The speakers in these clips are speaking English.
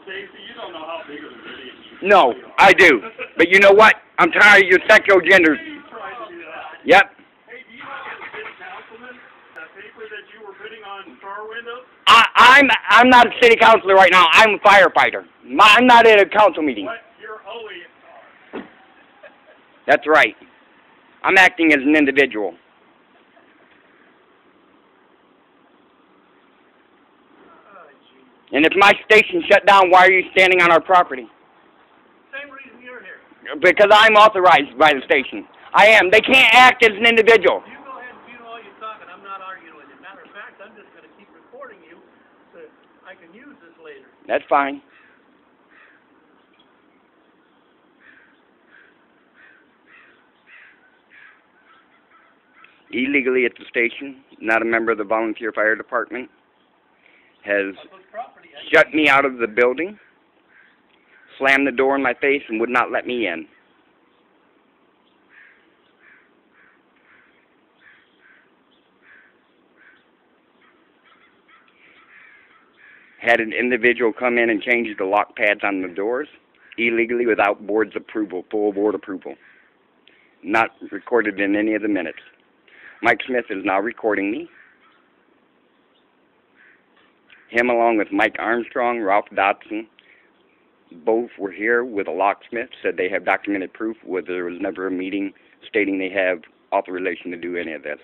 Stacy, you don't know how big of a idiot you No, I do. But you know what? I'm tired of your sexual genders. You tried to do that. Yep. Hey, do you know as a city councilman, that paper that you were putting on car windows? I'm not a city councilor right now. I'm a firefighter. I'm not at a council meeting. What? You're always That's right. I'm acting as an individual. And if my station shut down, why are you standing on our property? Same reason you're here. Because I'm authorized by the station. I am. They can't act as an individual. You go ahead and do all your talking. I'm not arguing with you. Matter of fact, I'm just going to keep recording you so I can use this later. That's fine. Illegally at the station, not a member of the volunteer fire department, has shut me out of the building, slammed the door in my face, and would not let me in. Had an individual come in and change the lock pads on the doors, illegally without board's approval, full board approval. Not recorded in any of the minutes. Mike Smith is now recording me. Him along with Mike Armstrong, Ralph Dotson, both were here with a locksmith, said they have documented proof where there was never a meeting stating they have authorization to do any of this.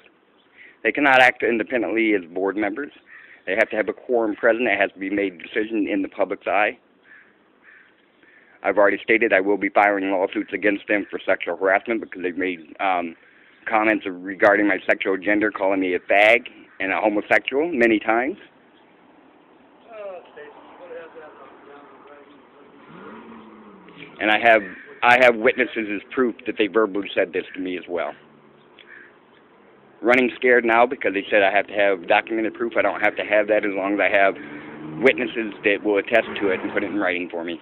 They cannot act independently as board members. They have to have a quorum present. It has to be made a decision in the public's eye. I've already stated I will be filing lawsuits against them for sexual harassment because they've made comments regarding my sexual gender, calling me a fag and a homosexual many times. And I have witnesses as proof that they verbally said this to me as well. Running scared now because they said I have to have documented proof. I don't have to have that as long as I have witnesses that will attest to it and put it in writing for me.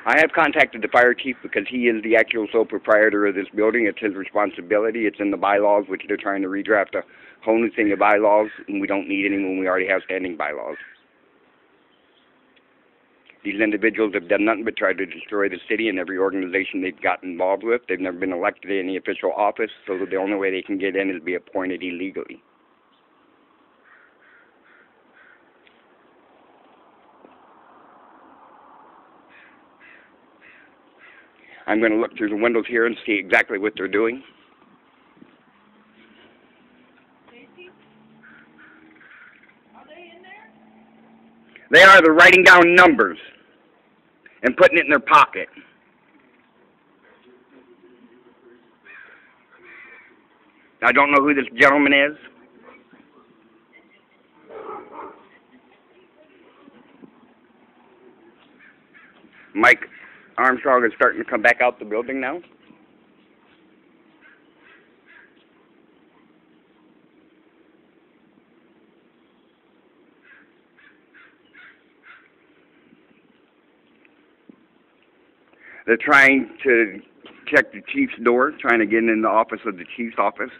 I have contacted the fire chief because he is the actual sole proprietor of this building. It's his responsibility. It's in the bylaws, which they're trying to redraft a whole new thing of bylaws, and we don't need any when we already have standing bylaws. These individuals have done nothing but try to destroy the city and every organization they've got involved with. They've never been elected to any official office, so the only way they can get in is be appointed illegally. I'm going to look through the windows here and see exactly what they're doing. Stacy? Are they in there? They are. They're writing down numbers and putting it in their pocket. I don't know who this gentleman is. Mike Armstrong is starting to come back out the building now. They're trying to check the chief's door, trying to get in the office of the chief's office.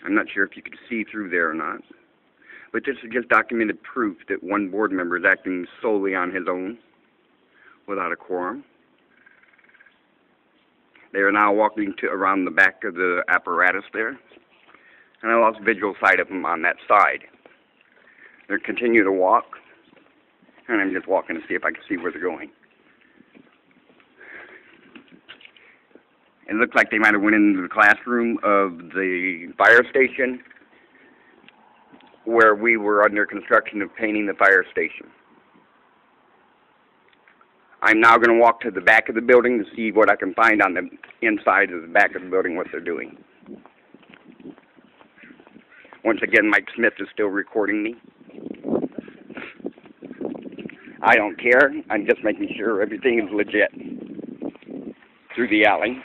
I'm not sure if you could see through there or not. But this is just documented proof that one board member is acting solely on his own, without a quorum. They are now walking around the back of the apparatus there, and I lost visual sight of them on that side. They continue to walk, and I'm just walking to see if I can see where they're going. It looks like they might have went into the classroom of the fire station, where we were under construction of painting the fire station. I'm now going to walk to the back of the building to see what I can find on the inside of the back of the building, what they're doing. Once again, Mike Smith is still recording me. I don't care. I'm just making sure everything is legit through the alley.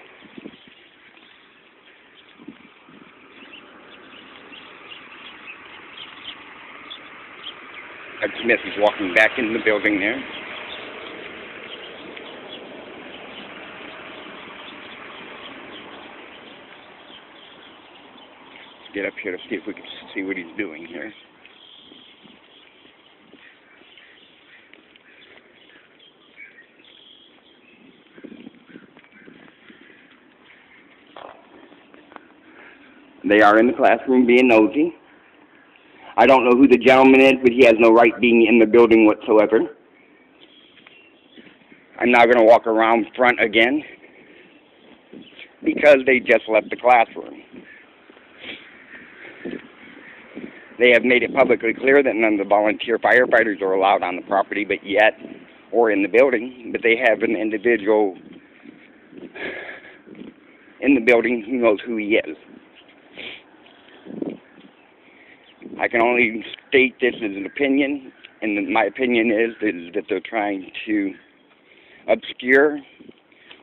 Mike Smith is walking back in the building there. Get up here to see if we can see what he's doing here. They are in the classroom being nosy. I don't know who the gentleman is, but he has no right being in the building whatsoever. I'm now going to walk around front again because they just left the classroom. They have made it publicly clear that none of the volunteer firefighters are allowed on the property, but yet, or in the building, but they have an individual in the building who knows who he is. I can only state this as an opinion, and my opinion is that they're trying to obscure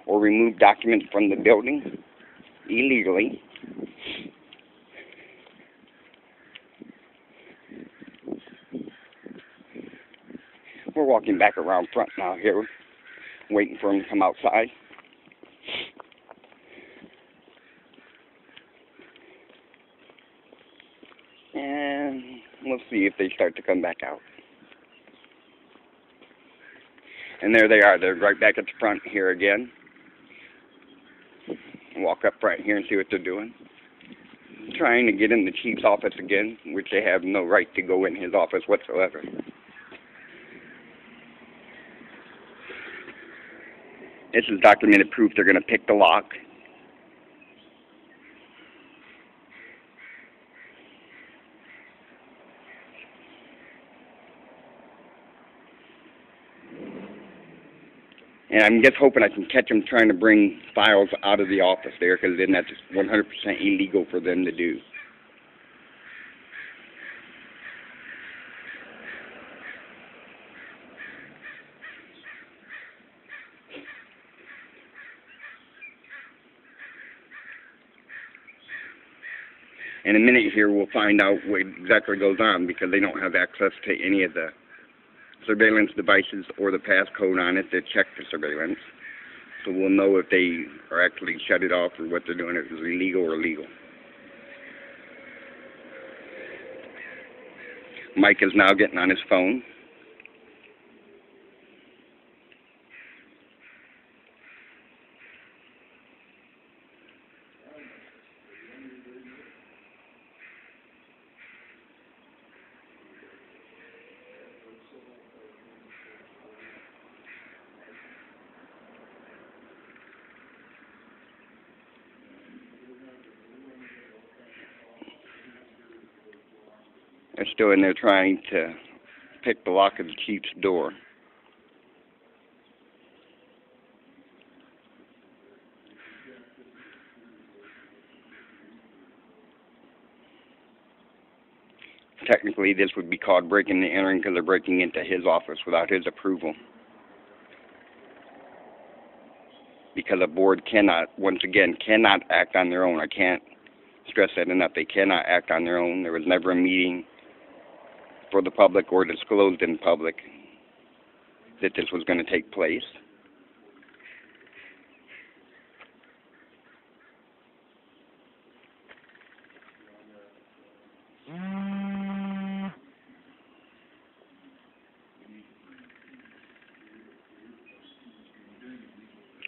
or remove documents from the building illegally. We're walking back around front now here, waiting for him to come outside. And we'll see if they start to come back out. And there they are. They're right back at the front here again. Walk up front here and see what they're doing. Trying to get in the chief's office again, which they have no right to go in his office whatsoever. This is documented proof they're going to pick the lock. And I'm just hoping I can catch them trying to bring files out of the office there, because then that's 100% illegal for them to do. In a minute here, we'll find out what exactly goes on, because they don't have access to any of the surveillance devices or the passcode on it to check the surveillance. So we'll know if they are actually shut it off or what they're doing, if it's illegal or legal. Mike is now getting on his phone. They're still in there trying to pick the lock of the chief's door. Technically, this would be called breaking and entering, because they're breaking into his office without his approval. Because a board cannot, once again, cannot act on their own. I can't stress that enough. They cannot act on their own. There was never a meeting for the public or disclosed in public that this was going to take place.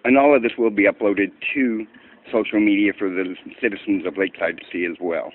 And all of this will be uploaded to social media for the citizens of Lakeside to see as well.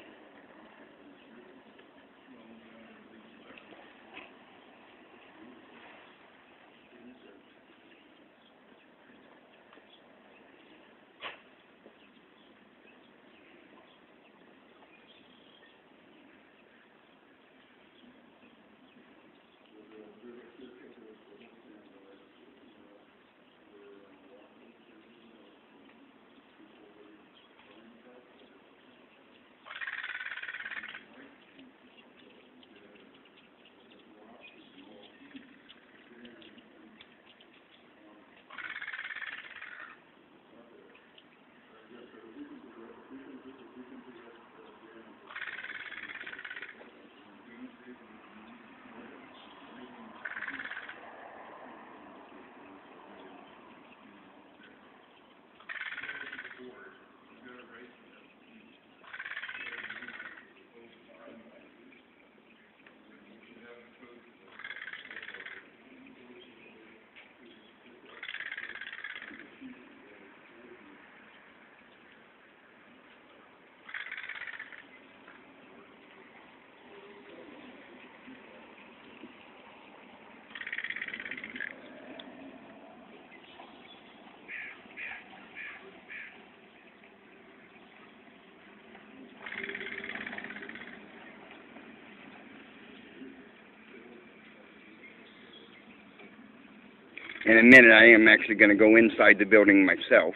In a minute, I am actually going to go inside the building myself.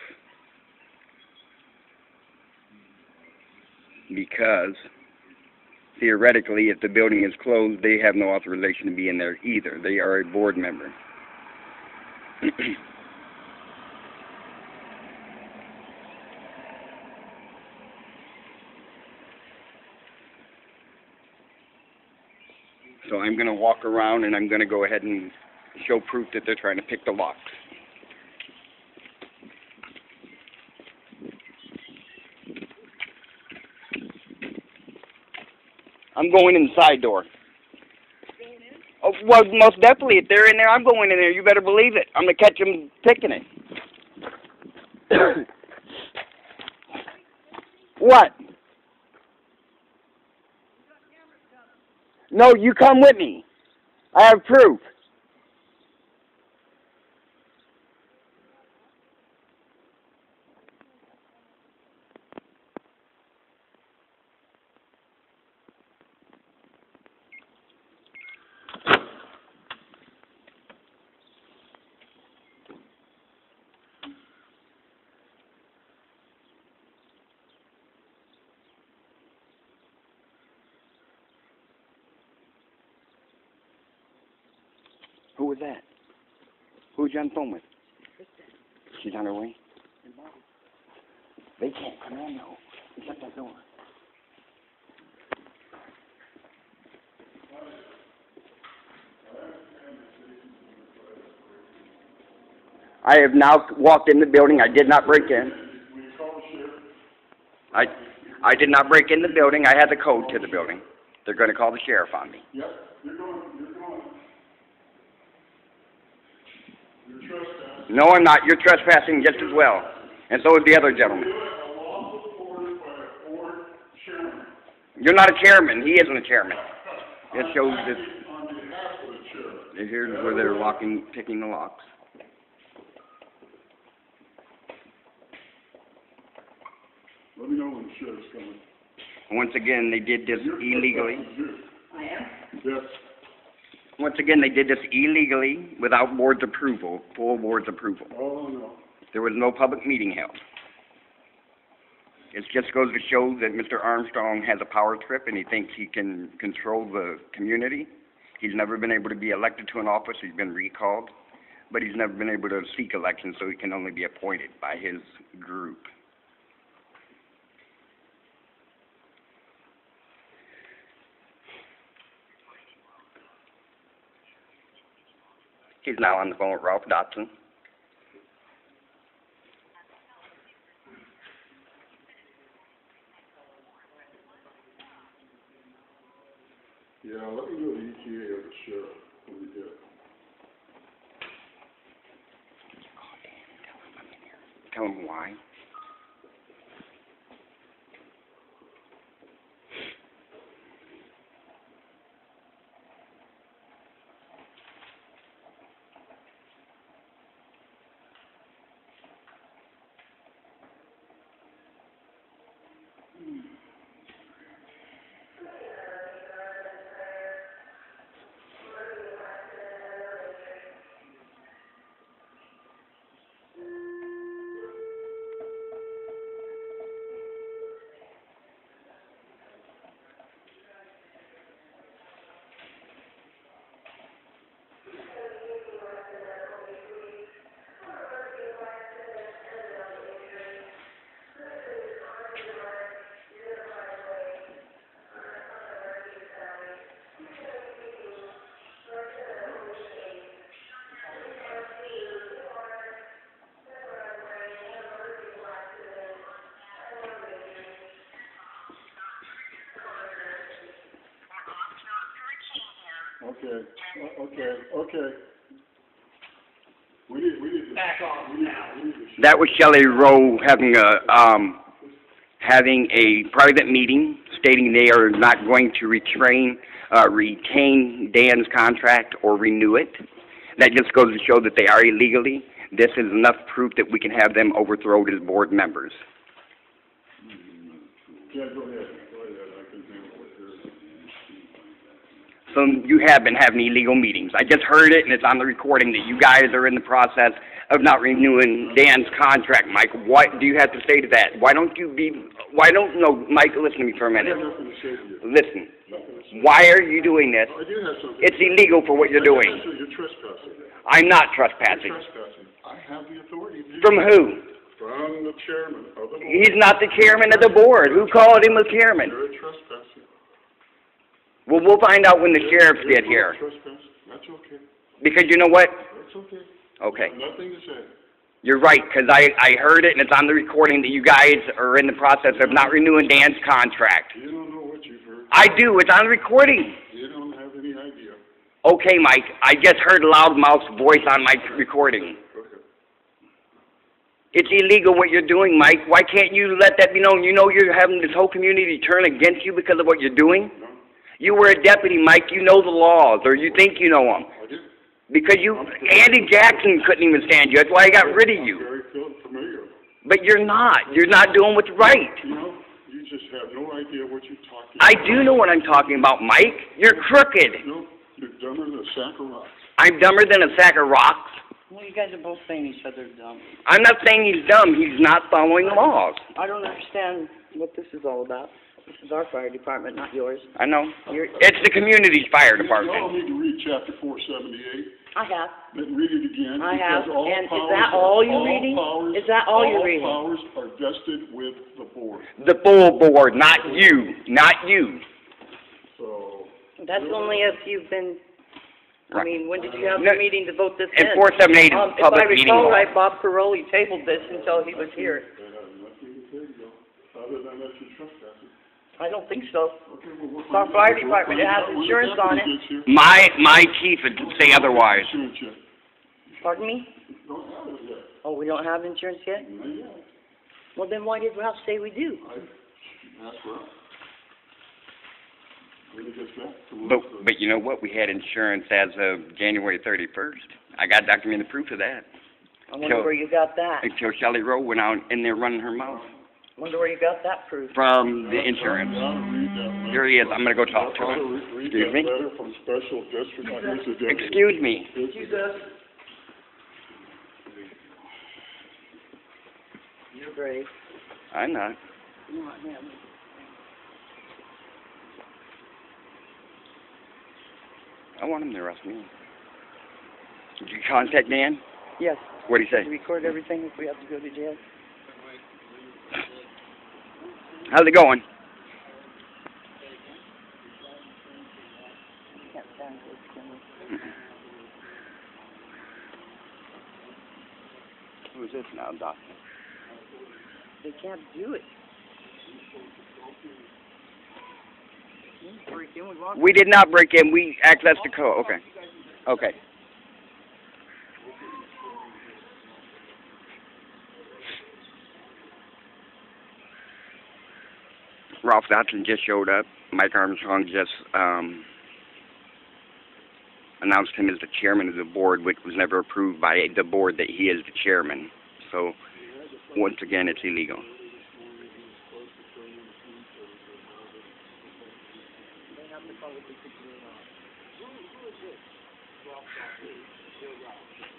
Because, theoretically, if the building is closed, they have no authorization to be in there either. They are a board member. So I'm going to walk around and I'm going to go ahead and show proof that they're trying to pick the locks. I'm going in the side door. Oh, well, most definitely, if they're in there, I'm going in there. You better believe it. I'm going to catch them picking it. What? No, you come with me. I have proof. Who was that? Who was you on the phone with? She's on her way? They can't come in, though. Shut that door. I have now walked in the building. I did not break in. I did not break in the building. I had the code to the building. They're going to call the sheriff on me. Yep, you're going. You're trespassing. No, I'm not. You're trespassing just as well. And so is the other gentleman. A lawful order by a board chairman. You're not a chairman. He isn't a chairman. It shows that On behalf of the chairman. here's where they're picking the locks. Let me know when the sheriff's coming. Once again, they did this illegally. I am? Yes. Once again, they did this illegally without board's approval, full board's approval. Oh, no. There was no public meeting held. It just goes to show that Mr. Armstrong has a power trip and he thinks he can control the community. He's never been able to be elected to an office. He's been recalled. But he's never been able to seek election, so he can only be appointed by his group. He's now on the phone with Ralph Dotson. Yeah, let me know the ETA of the sheriff when we get it. Tell him why. Okay. We need to Back off now. That was Shelley Rowe having a private meeting stating they are not going to retain Dan's contract or renew it. That just goes to show that they are illegally. This is enough proof that we can have them overthrown as board members. Yeah, go ahead. I can handle it here. So you have been having illegal meetings. I just heard it, and it's on the recording that you guys are in the process of not renewing Dan's contract. Mike, what do you have to say to that? No, Mike, listen to me for a I minute. have nothing to say to you. Listen. Nothing to say. Why are you doing this? I do have something. It's illegal for what you're doing. You're trespassing. I'm not You're trespassing. trespassing. I have the authority to do From that. who? From the chairman of the board. He's not the chairman of the board. Who called him the chairman? You're trespassing. Well, we'll find out when the sheriffs get here. Trespassing. That's okay. Because you know what? That's okay. Okay. I have nothing to say. You're right, because I heard it, and it's on the recording that you guys are in the process of not renewing Dan's contract. You don't know what you've heard. I do. It's on the recording. You don't have any idea. Okay, Mike. I just heard loudmouth's voice on my recording. Okay. It's illegal what you're doing, Mike. Why can't you let that be known? You know you're having this whole community turn against you because of what you're doing? No, You were a deputy, Mike. You know the laws, or you think you know them. I do. Because Andy Jackson couldn't even stand you. That's why he got rid of I'm you. very familiar. But you're not. You're not doing what's right. You know, you just have no idea what you're talking I about. do know what I'm talking about, Mike. You're crooked. No, you're dumber than a sack of rocks. I'm dumber than a sack of rocks. Well, you guys are both saying each other's dumb. I'm not saying he's dumb. He's not following the laws. I don't understand what this is all about. This is our fire department, not yours. I know. It's the community's fire You all department. need to read chapter 478, I have. then read it again. I have. because all And is powers that are- all you're reading? powers- Is that all you're reading? All powers are vested with the board. The full board, not you. Not you. So, That's only if you've been, I Right. mean, when did you have No, the meeting to vote this And in? 478 is If I public meeting recall law. right, Bob Caroli tabled this until he was here. they have nothing to say, Joe, other than that you're trespassing. I don't think so. Okay, well, we'll It's our find fire out. We'll department. It find has out when the insurance on deputy it. gets here. My chief would say otherwise. Insurance yet. Pardon me? Don't have it yet. Oh, we don't have insurance yet? Not yet. Well, then why did Ralph say we do? That's right. When he gets back to But you know what? We had insurance as of January 31st. I got documented proof of that. I wonder where you got that. Until Shelley Rowe went out in there running her mouth. Wonder where you got that proof. From the insurance. Here he is. I'm going to go talk to him. Read Excuse that me? letter from special district. Here's the deputy. Excuse me. Here's the deputy. You're brave. I'm not. Not him. I want him to arrest me. Did you contact Dan? Yes. What'd he say? Record everything if we have to go to jail. How's it going? Can't stand this, can we? Who's this now, Doc? They can't do it. Break in with rock. We did not break in. We accessed the code. Okay. Okay. Ralph Dotson just showed up. Mike Armstrong just announced him as the chairman of the board, which was never approved by the board that he is the chairman. So, once again, it's illegal.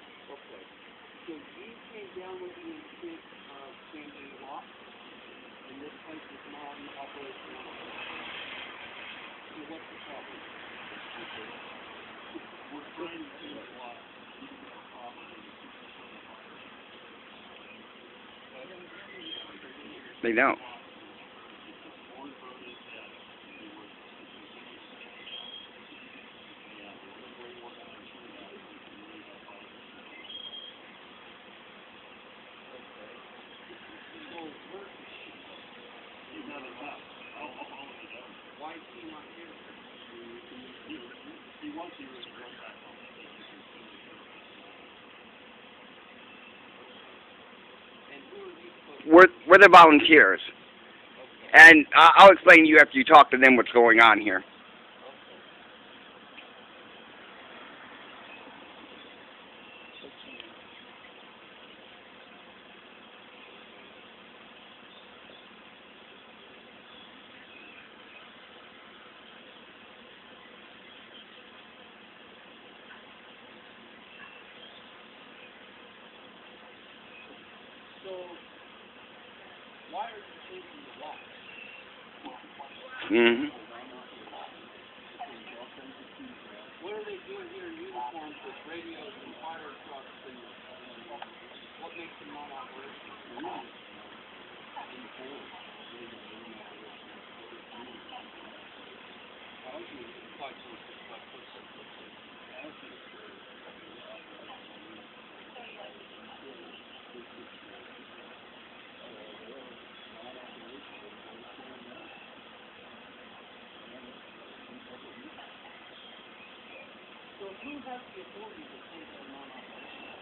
So you came down with the intent of changing the law, and this place is now in operation. So what's the problem? We're trying to change the law. They don't. Why is he not here? He wants you to go back home. And who are you supposed to We're the volunteers. And I'll explain to you after you talk to them what's going on here. So, why are you changing the law? Mm-hmm. What are they doing here in uniforms with radios and fire trucks and what makes them non-operational? So who has the authority to say they're non-operational?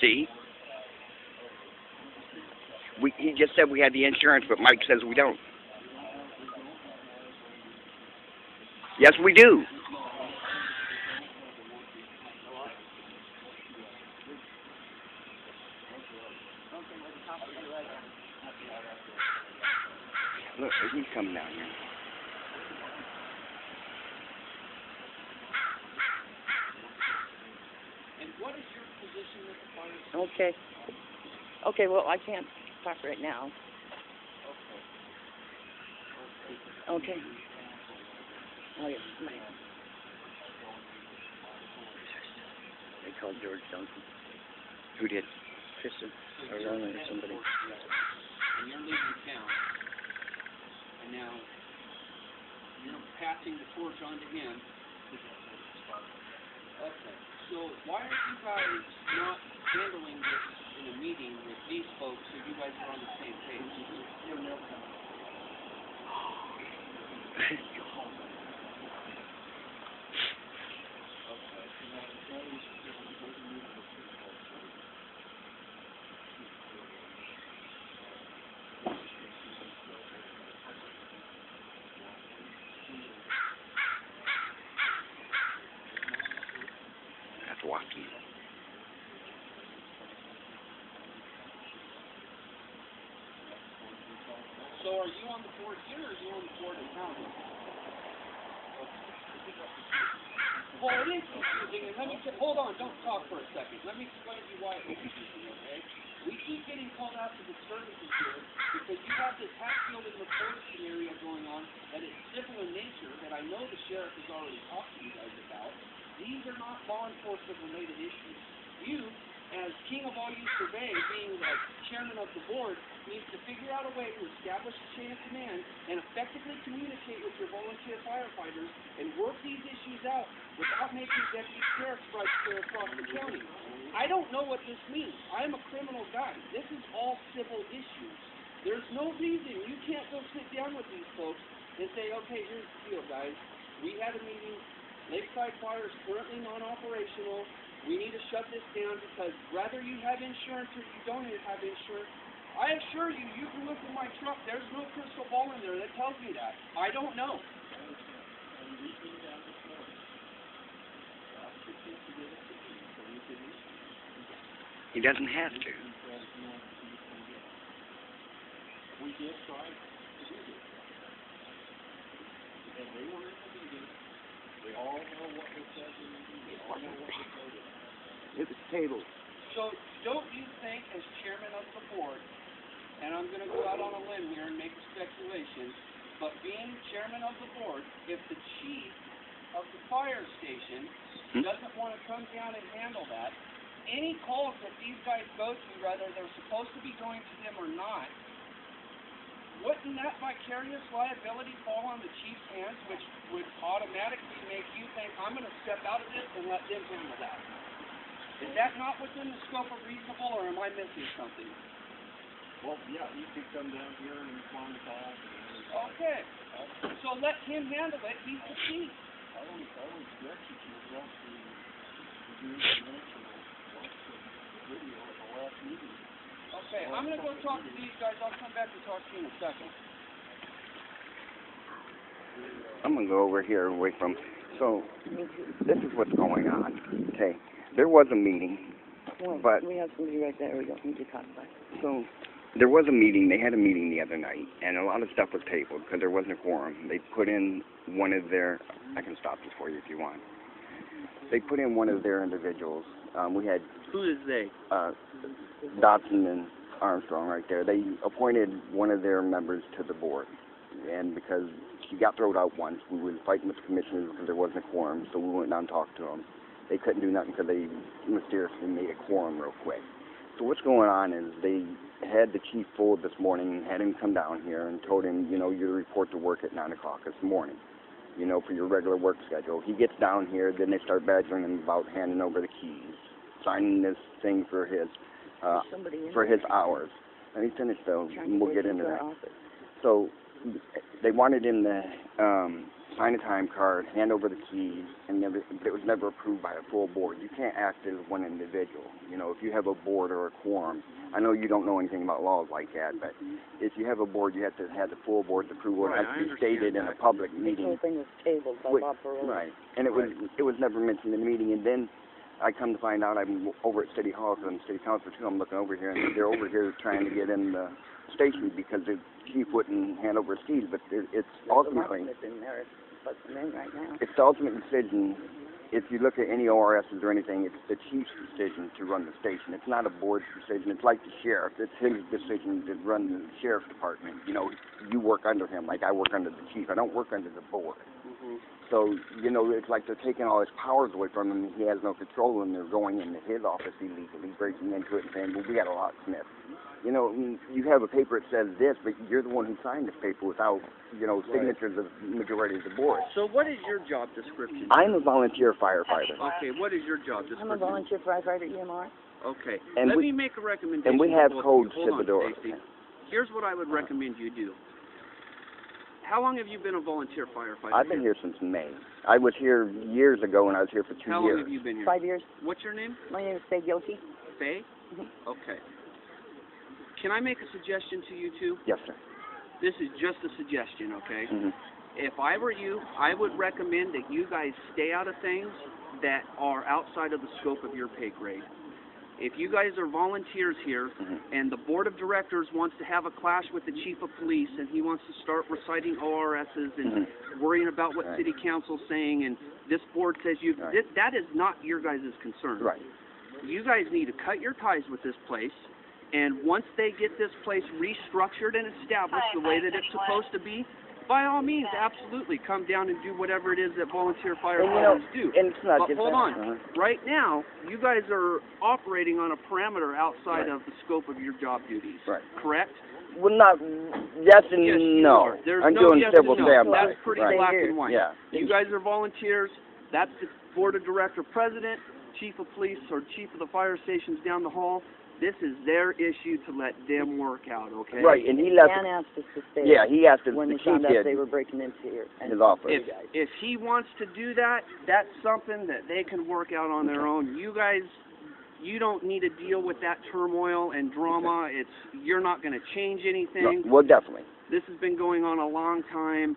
See? He just said we had the insurance, but Mike says we don't. Yes, we do. Look, he's coming down here. And what is your position with the fire? Okay. Okay, well, I can't talk right now. Okay. Oh, yes, ma'am. They called George Duncan. Who did? Kristen. Or Lorna or somebody. And you're leaving town. And now you're passing the torch on to him. Okay. So why are you guys not handling this in a meeting with these folks so you guys are on the same page? That's walking. So are you on the board here or are you on the board in town? Well, it is confusing, and let me hold on, don't talk for a second. Let me explain to you why it's confusing, okay? We keep getting called out to the services here because you have this Hatfield and McCoy scenario going on that is civil in nature that I know the sheriff has already talked to you guys about. These are not law enforcement related issues. You, as king of all you survey, being the chairman of the board, needs to figure out a way to establish a chain of command and effectively communicate with your volunteer firefighters and work these issues out without making deputy sheriff strikes clear across the county. I don't know what this means. I'm a criminal guy. This is all civil issues. There's no reason you can't go sit down with these folks and say, okay, here's the deal, guys. We had a meeting. Lakeside Fire is currently non-operational. We need to shut this down because whether you have insurance or you don't have insurance, I assure you, you can look in my truck. There's no crystal ball in there that tells me that. I don't know. He doesn't have to. We did try to do this. And they were in the meeting. They all know what was said in the meeting. They all know what was voted on. It was tabled. So don't you think, as chairman of the board, and I'm going to go out on a limb here and make a speculation, but being chairman of the board, if the chief of the fire station doesn't want to come down and handle that, any calls that these guys go to, whether they're supposed to be going to them or not, wouldn't that vicarious liability fall on the chief's hands, which would automatically make you think, I'm going to step out of this and let them handle that? Is that not within the scope of reasonable, or am I missing something? Well, yeah, he could come down here and respond to calls. Okay, so let him handle it. He's the chief. I don't suggest that you want to do the information. Okay, I'm gonna go talk to these guys. I'll come back and talk to you in a second. I'm gonna go over here away from. So this is what's going on. Okay, there was a meeting, but we have somebody right there. We don't need to talk about it. so there was a meeting. They had a meeting the other night, and a lot of stuff was tabled because there wasn't a quorum. They put in one of their. I can stop this for you if you want. They put in one of their individuals. We had. Who is they? Dotson and Armstrong right there. They appointed one of their members to the board, and because he got thrown out once, we were fighting with the commissioners because there wasn't a quorum, so we went down and talked to them. They couldn't do nothing because they mysteriously made a quorum real quick. So what's going on is they had the chief pulled this morning, had him come down here and told him, you know, you report to work at 9 o'clock this morning, you know, for your regular work schedule. He gets down here, then they start badgering him about handing over the keys, signing this thing for his hours. Let me finish though, and we'll get into that. So they wanted him to sign a time card, hand over the keys, and it was never approved by a full board. You can't act as one individual. You know, if you have a board or a quorum, I know you don't know anything about laws like that, but if you have a board, you have to have the full board's approval. It has to be stated in a public meeting. The whole thing was tabled by Bob Perot. Right, and it was never mentioned in the meeting, and then I come to find out I'm over at City Hall, because I'm City Council too. I'm looking over here, and they're over here trying to get in the station because the chief wouldn't hand over his keys. But it's ultimately it's the ultimate decision. If you look at any ORSs or anything, it's the chief's decision to run the station. It's not a board's decision. It's like the sheriff. It's his decision to run the sheriff's department. You know, you work under him, like I work under the chief. I don't work under the board. So, you know, it's like they're taking all his powers away from him. He has no control, and they're going into his office illegally, breaking into it and saying, well, we got a locksmith. You know, you have a paper that says this, but you're the one who signed this paper without, you know, signatures of the majority of the board. So what is your job description? I'm a volunteer firefighter. Okay, what is your job description? I'm a volunteer firefighter at EMR. Okay, and let me make a recommendation. And we have to codes Hold to the door. Stacey. Here's what I would recommend you do. How long have you been a volunteer firefighter? I've been here since May. I was here years ago, and I was here for 2 years. How long have you been here? 5 years. What's your name? My name is Faye Gilkey. Faye? Okay. Can I make a suggestion to you two? Yes, sir. This is just a suggestion, okay? Mm-hmm. If I were you, I would recommend that you guys stay out of things that are outside of the scope of your pay grade. If you guys are volunteers here, and the board of directors wants to have a clash with the chief of police, and he wants to start reciting ORSs and worrying about what city council's saying, and this board says that is not your guys' concern. Right. You guys need to cut your ties with this place, and once they get this place restructured and established the way that it's supposed to be, by all means, absolutely, come down and do whatever it is that volunteer firefighters do. And it's not but just hold that. on. Right now, you guys are operating on a parameter outside of the scope of your job duties. Right. Correct? Well, not yes and yes, you no. are. There's I'm no doing yes civil and no. standby. That's pretty right. black and white. Yeah. You guys are volunteers. That's the board of director president, chief of police, or chief of the fire stations down the hall. This is their issue to let them work out, okay? Right, and he left. Dan asked us to stay. Yeah, he asked us. When The we chief found out did. they were breaking into here. His office. If he wants to do that, that's something that they can work out on their own. You guys, you don't need to deal with that turmoil and drama. You're not going to change anything. No, well, definitely. This has been going on a long time.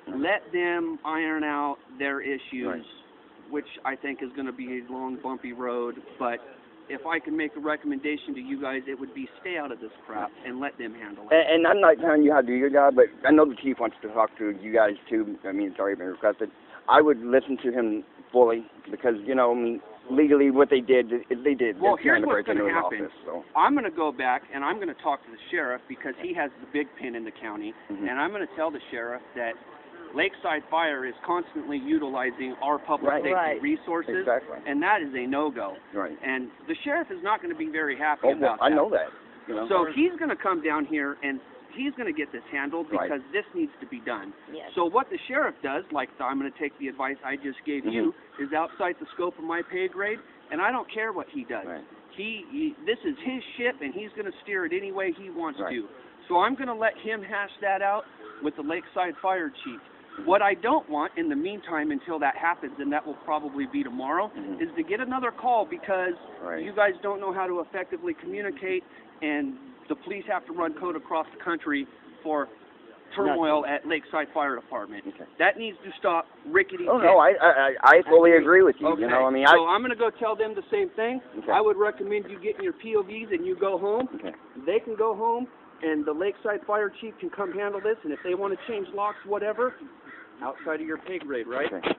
Let them iron out their issues, which I think is going to be a long, bumpy road. But if I can make a recommendation to you guys, it would be stay out of this crap and let them handle it. And I'm not telling you how to do your job, but I know the chief wants to talk to you guys too. I mean, it's already been requested. I would listen to him fully because, you know, I mean, legally what they did. Well, here's what's going to happen. Office, so. I'm going to go back and I'm going to talk to the sheriff because he has the big pin in the county, and I'm going to tell the sheriff that Lakeside Fire is constantly utilizing our public safety resources, and that is a no-go. Right. And the sheriff is not going to be very happy about that. I know that. You know? So he's going to come down here and he's going to get this handled because this needs to be done. Yes. So what the sheriff does, like I'm going to take the advice I just gave you, is outside the scope of my pay grade, and I don't care what he does. Right. This is his ship, and he's going to steer it any way he wants to. So I'm going to let him hash that out with the Lakeside Fire Chief. What I don't want in the meantime until that happens, and that will probably be tomorrow, is to get another call because Right. you guys don't know how to effectively communicate, and the police have to run code across the country for turmoil at Lakeside Fire Department. Okay. That needs to stop rickety. Oh, no, I fully agree with you, Okay. you know, I mean, So I'm going to go tell them the same thing. Okay. I would recommend you getting your POVs and you go home. Okay. They can go home, and the Lakeside Fire Chief can come handle this, and if they want to change locks, whatever, outside of your pay grade, right? Okay.